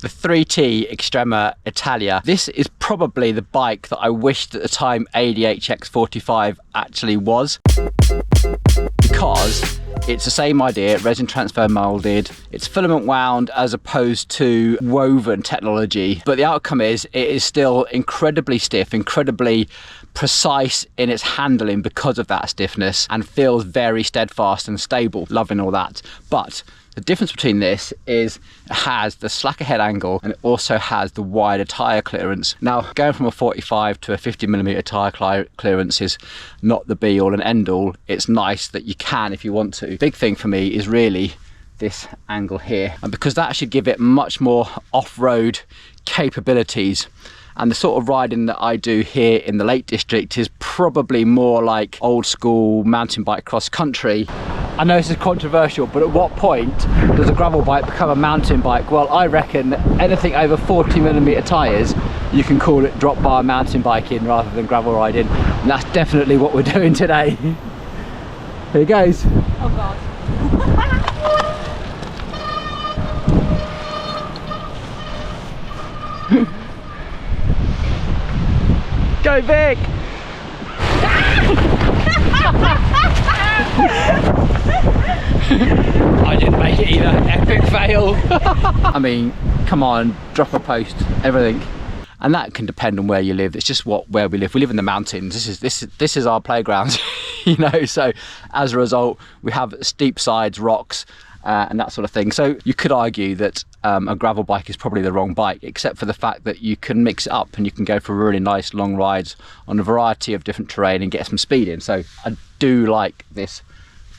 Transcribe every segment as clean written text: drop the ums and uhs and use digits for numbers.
the 3T Extrema Italia. This is probably the bike that I wished at the time ADHX45 actually was, because it's the same idea, resin transfer molded, it's filament wound as opposed to woven technology, but the outcome is it is still incredibly stiff, incredibly precise in its handling because of that stiffness, and feels very steadfast and stable. Loving all that. But the difference between this is it has the slacker head angle and it also has the wider tyre clearance. Now, going from a 45 to a 50mm tyre clearance is not the be all and end all. It's nice that you can if you want to. Big thing for me is really this angle here, and because that should give it much more off-road capabilities. And the sort of riding that I do here in the Lake District is probably more like old school mountain bike cross country. I know this is controversial, but at what point does a gravel bike become a mountain bike? Well, I reckon anything over 40mm tyres, you can call it drop bar mountain biking rather than gravel riding. And that's definitely what we're doing today. Here it goes. Oh God. Go Vic! I didn't make it either. Epic fail. I mean, come on, drop a post, everything. And that can depend on where you live. It's just where we live. We live in the mountains. This is our playground, you know. So as a result, we have steep sides, rocks, and that sort of thing. So you could argue that a gravel bike is probably the wrong bike, except for the fact that you can mix it up and you can go for really nice long rides on a variety of different terrain and get some speed in. So I do like this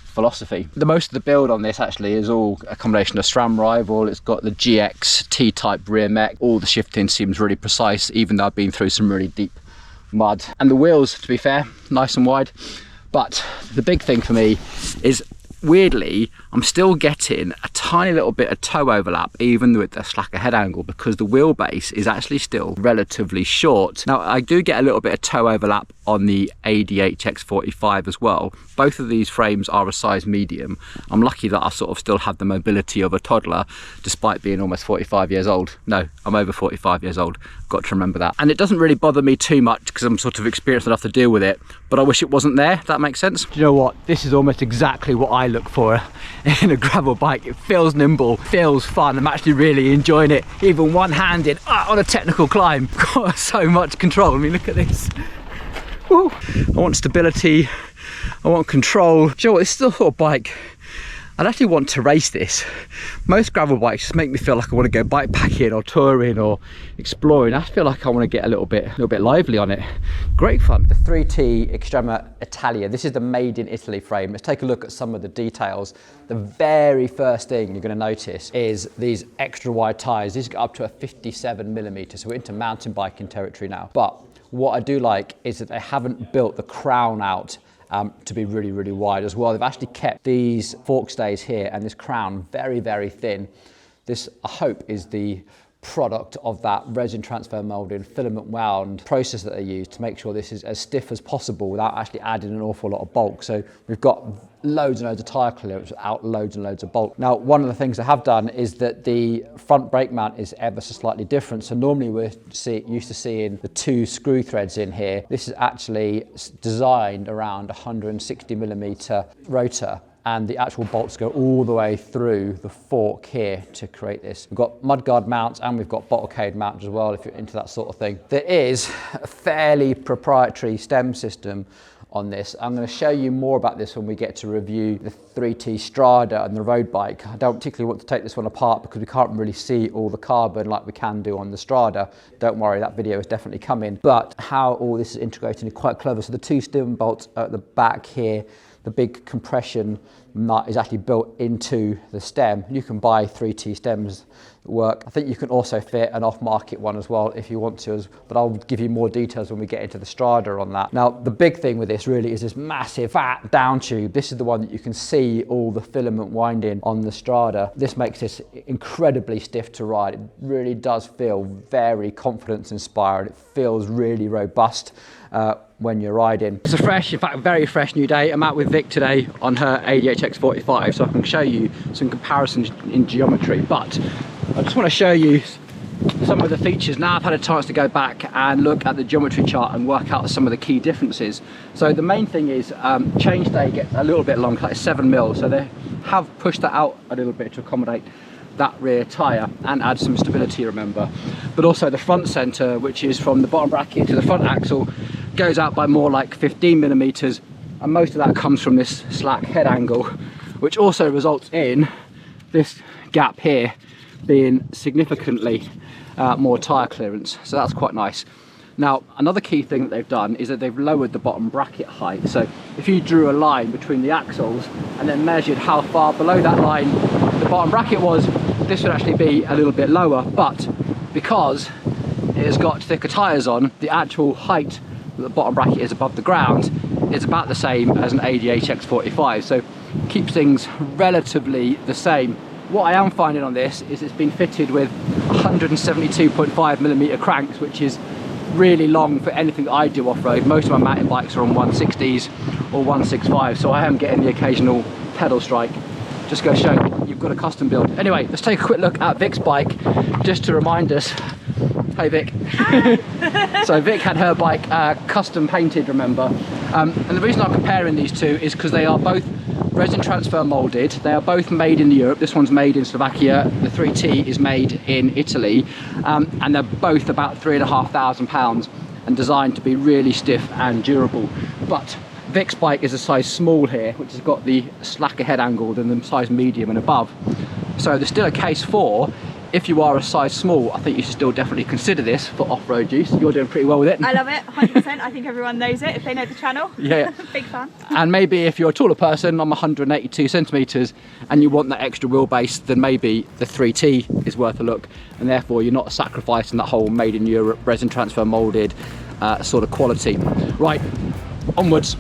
philosophy. The most of the build on this actually is all a combination of SRAM rival. It's got the GX T-type rear mech. All the shifting seems really precise, even though I've been through some really deep mud. And the wheels, to be fair, nice and wide. But the big thing for me is, weirdly, I'm still getting a tiny little bit of toe overlap even with the slacker head angle, because the wheelbase is actually still relatively short. Now, I do get a little bit of toe overlap on the ADHX45 as well. Both of these frames are a size medium. I'm lucky that I sort of still have the mobility of a toddler despite being almost 45 years old. No, I'm over 45 years old. Got to remember that. And it doesn't really bother me too much because I'm sort of experienced enough to deal with it, but I wish it wasn't there, if that makes sense. Do you know what? This is almost exactly what I look for in a gravel bike. It feels nimble, feels fun. I'm actually really enjoying it, even one-handed on a technical climb. Got so much control. I mean, look at this. Woo. I want stability, I want control. Do you know what? This is the sort of bike I'd actually want to race this. Most gravel bikes just make me feel like I want to go bikepacking or touring or exploring. I feel like I want to get a little bit lively on it. Great fun. The 3T Extrema Italia. This is the made in Italy frame. Let's take a look at some of the details. The very first thing you're going to notice is these extra wide tyres. These go up to a 57mm, so we're into mountain biking territory now. But what I do like is that they haven't built the crown out to be really, really wide as well. They've actually kept these fork stays here and this crown very, very thin. This, I hope, is the product of that resin transfer molded filament wound process that they use to make sure this is as stiff as possible without actually adding an awful lot of bulk. So we've got loads and loads of tyre clearance without loads and loads of bulk. Now, one of the things I have done is that the front brake mount is ever so slightly different. So normally we're used to seeing the two screw threads in here. This is actually designed around 160mm rotor, and the actual bolts go all the way through the fork here to create this. We've got mudguard mounts and we've got bottle cage mounts as well, if you're into that sort of thing. There is a fairly proprietary stem system on this. I'm going to show you more about this when we get to review the 3T Strada and the road bike. I don't particularly want to take this one apart because we can't really see all the carbon like we can do on the Strada. Don't worry, that video is definitely coming. But how all this is integrated is quite clever. So the two stem bolts at the back here, the big compression nut is actually built into the stem. You can buy 3T stems that work. I think you can also fit an off-market one as well if you want to, but I'll give you more details when we get into the Strada on that. Now, the big thing with this really is this massive fat down tube. This is the one that you can see all the filament winding on the Strada. This makes this incredibly stiff to ride. It really does feel very confidence inspiring. It feels really robust when you're riding. It's a fresh, in fact, very fresh new day. I'm out with Vic today on her ADHX45, so I can show you some comparisons in geometry, but I just want to show you some of the features. Now I've had a chance to go back and look at the geometry chart and work out some of the key differences. So the main thing is change day gets a little bit long, like 7 mil, so they have pushed that out a little bit to accommodate that rear tyre and add some stability, remember. But also the front centre, which is from the bottom bracket to the front axle, goes out by more like 15 millimeters, and most of that comes from this slack head angle, which also results in this gap here being significantly more tyre clearance, so that's quite nice. Now another key thing that they've done is that they've lowered the bottom bracket height. So if you drew a line between the axles and then measured how far below that line the bottom bracket was, this would actually be a little bit lower, but because it has got thicker tyres on, the actual height that the bottom bracket is above the ground is about the same as an ADH X45, so keeps things relatively the same. What I am finding on this is it's been fitted with 172.5mm cranks, which is really long for anything that I do off-road. Most of my mountain bikes are on 160s or 165, so I am getting the occasional pedal strike. Just go show you've got a custom build. Anyway, let's take a quick look at Vic's bike just to remind us. Hey Vic. So Vic had her bike custom painted, remember? And the reason I'm comparing these two is because they are both resin transfer moulded. They are both made in Europe. This one's made in Slovakia, the 3T is made in Italy, and they're both about £3,500 and designed to be really stiff and durable. But Vic's bike is a size small here, which has got the slacker head angle than the size medium and above. So there's still a case for, if you are a size small, I think you should still definitely consider this for off-road use. You're doing pretty well with it. I love it, 100%. I think everyone knows it if they know the channel. Yeah. Big fan. And maybe if you're a taller person, I'm 182 centimeters, and you want that extra wheelbase, then maybe the 3T is worth a look, and therefore you're not sacrificing that whole made in Europe, resin transfer moulded sort of quality. Right, onwards.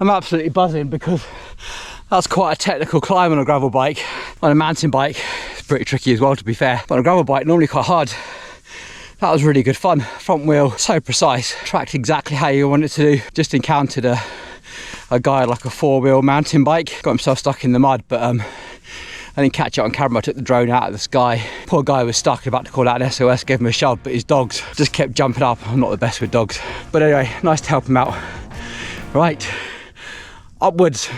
I'm absolutely buzzing because that's quite a technical climb on a gravel bike. On a mountain bike, it's pretty tricky as well, to be fair. But on a gravel bike, normally quite hard. That was really good fun. Front wheel, so precise. Tracked exactly how you want it to do. Just encountered a guy like a 4-wheel mountain bike. Got himself stuck in the mud, but I didn't catch it on camera. I took the drone out of the sky. Poor guy was stuck, about to call out an SOS, gave him a shove, but his dogs just kept jumping up. I'm not the best with dogs. But anyway, nice to help him out. Right. Upwards.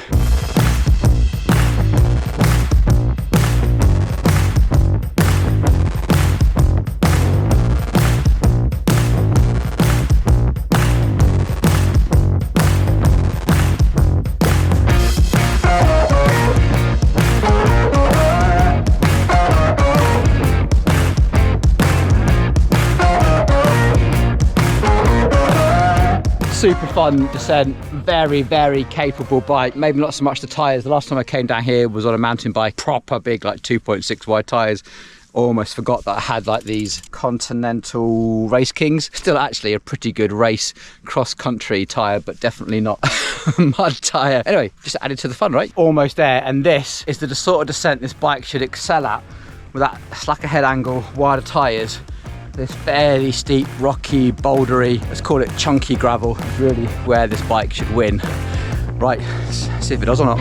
Super fun descent, very capable bike. Maybe not so much the tyres. The last time I came down here was on a mountain bike, proper big, like 2.6 wide tyres. Almost forgot that I had like these Continental Race Kings. Still actually a pretty good race cross-country tyre, but definitely not a mud tyre. Anyway, just added to the fun, right? Almost there, and this is the sort of descent this bike should excel at, with that slacker head angle, wider tyres. This fairly steep, rocky, bouldery, let's call it chunky gravel, is really where this bike should win. Right, let's see if it does or not.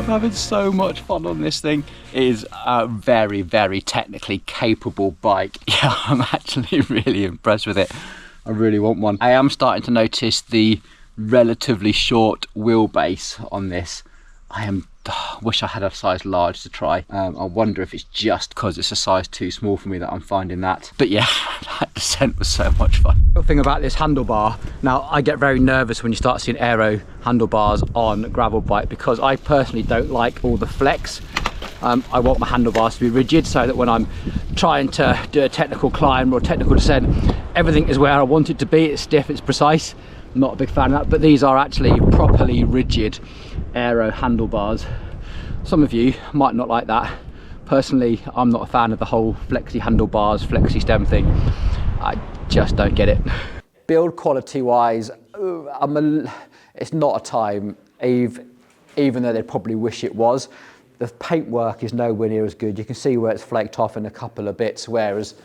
Having so much fun on this thing. It is a very technically capable bike. Yeah, I'm actually really impressed with it. I really want one. I am starting to notice the relatively short wheelbase on this. Wish I had a size large to try. I wonder if it's just because it's a size too small for me that I'm finding that. But yeah, that descent was so much fun. The thing about this handlebar, now I get very nervous when you start seeing aero handlebars on a gravel bike because I personally don't like all the flex I want my handlebars to be rigid so that when I'm trying to do a technical climb or a technical descent, everything is where I want it to be. It's stiff, it's precise. I'm not a big fan of that, but these are actually properly rigid aero handlebars. Some of you might not like that. Personally, I'm not a fan of the whole flexi handlebars, flexi stem thing. I just don't get it. Build quality wise, it's not a time, even though they probably wish it was. The paintwork is nowhere near as good. You can see where it's flaked off in a couple of bits, whereas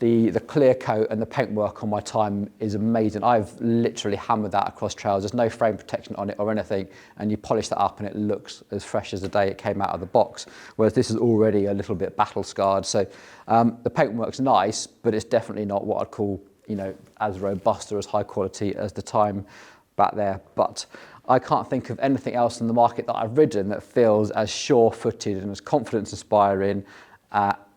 the clear coat and the paintwork on my time is amazing. I've literally hammered that across trails. There's no frame protection on it or anything, and you polish that up and it looks as fresh as the day it came out of the box, whereas this is already a little bit battle scarred. So the paintwork's nice, but it's definitely not what I'd call, you know, as robust or as high quality as the time back there. But I can't think of anything else in the market that I've ridden that feels as sure-footed and as confidence-inspiring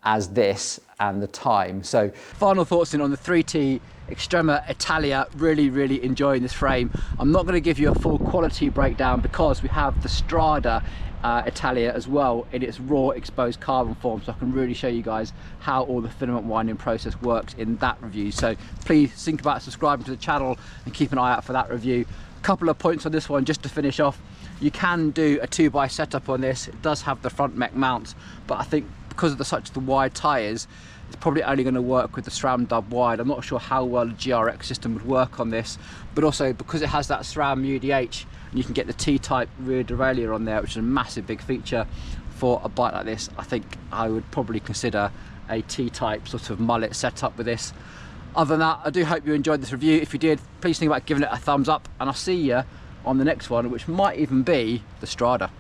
as this and the time. So final thoughts in on the 3T Extrema Italia. Really enjoying this frame. I'm not going to give you a full quality breakdown because we have the Strada Italia as well in its raw exposed carbon form, so I can really show you guys how all the filament winding process works in that review. So please think about subscribing to the channel and keep an eye out for that review. Couple of points on this one just to finish off. You can do a 2x setup on this. It does have the front mech mounts, but I think because of the wide tyres, it's probably only going to work with the SRAM dub wide. I'm not sure how well the GRX system would work on this, but also because it has that SRAM UDH, and you can get the T-type rear derailleur on there, which is a massive big feature for a bike like this. I think I would probably consider a T-type sort of mullet setup with this. Other than that, I do hope you enjoyed this review. If you did, please think about giving it a thumbs up, and I'll see you on the next one, which might even be the Strada.